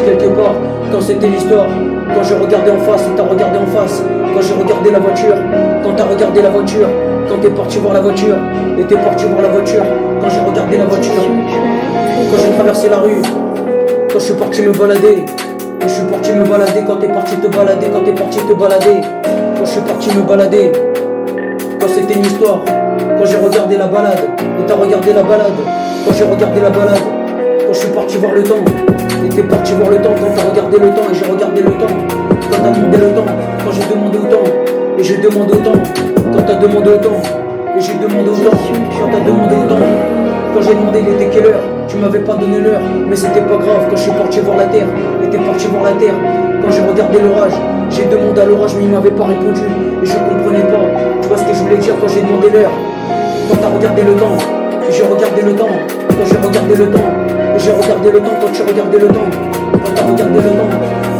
quelque part. Quand c'était l'histoire, quand je regardais en face et t'as regardé en face. Quand j'ai regardé la voiture, quand t'as regardé la voiture. Quand t'es parti voir la voiture, et t'es parti voir la voiture. Quand j'ai regardé la voiture, quand j'ai traversé la rue, quand je suis parti me balader. Quand je suis parti me balader, quand t'es parti te balader, quand t'es parti te balader. Quand je suis parti me balader, quand c'était une histoire. Quand j'ai regardé la balade, et t'as regardé la balade. Quand j'ai regardé la balade, quand je suis parti voir le temps, et t'es parti voir le temps. Quand t'as regardé le temps, et j'ai regardé le temps. Quand t'as demandé le temps, quand j'ai demandé au temps, et j'ai demandé au temps. Quand t'as demandé au temps, et j'ai demandé au temps. Quand t'as demandé au temps, quand j'ai demandé il était quelle heure, tu m'avais pas donné l'heure, mais c'était pas grave. Quand je suis parti voir la terre, et t'es parti voir la terre. Quand j'ai regardé l'orage, j'ai demandé à l'orage, mais il m'avait pas répondu, et je comprenais pas. Tu vois ce que je voulais dire quand j'ai demandé l'heure. Quand t'as regardé le temps, et j'ai regardé le temps. Quand j'ai regardé le temps, et j'ai regardé le temps. Quand tu regardais le temps, quand t'as regardé le temps,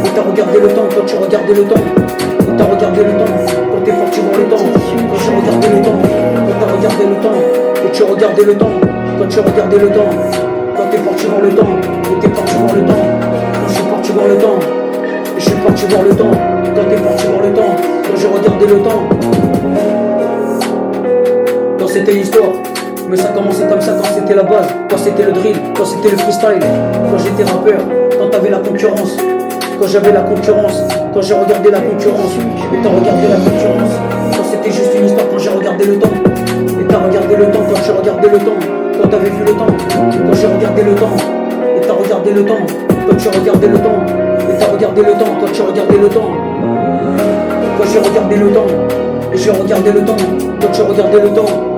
et t'as regardé le temps. Quand tu regardais le temps, et t'as regardé le temps. Quand t'es parti voir le temps, quand j'ai regardé le temps. Quand t'as regardé le temps, et tu regardais le temps. Quand tu regardais le temps, quand t'es parti voir le temps, et t'es parti voir le temps. Quand je suis parti voir le temps, et je suis parti voir le temps. Quand t'es parti voir le temps, quand j'ai regardé le temps. Quand c'était l'histoire, mais ça commençait comme ça quand c'était la base, quand c'était le drill, quand c'était le freestyle, quand j'étais rappeur, quand t'avais la concurrence, quand j'avais la concurrence, quand j'ai regardé la concurrence, et t'as regardé la concurrence, quand c'était juste une histoire, quand j'ai regardé le temps, et t'as regardé le temps, quand tu regardais le temps, quand t'avais vu le temps, quand j'ai regardé le temps, et t'as regardé le temps, quand tu regardais le temps, et t'as regardé le temps, quand tu regardais le temps, quand j'ai regardé le temps, et j'ai regardé le temps, quand tu regardais le temps.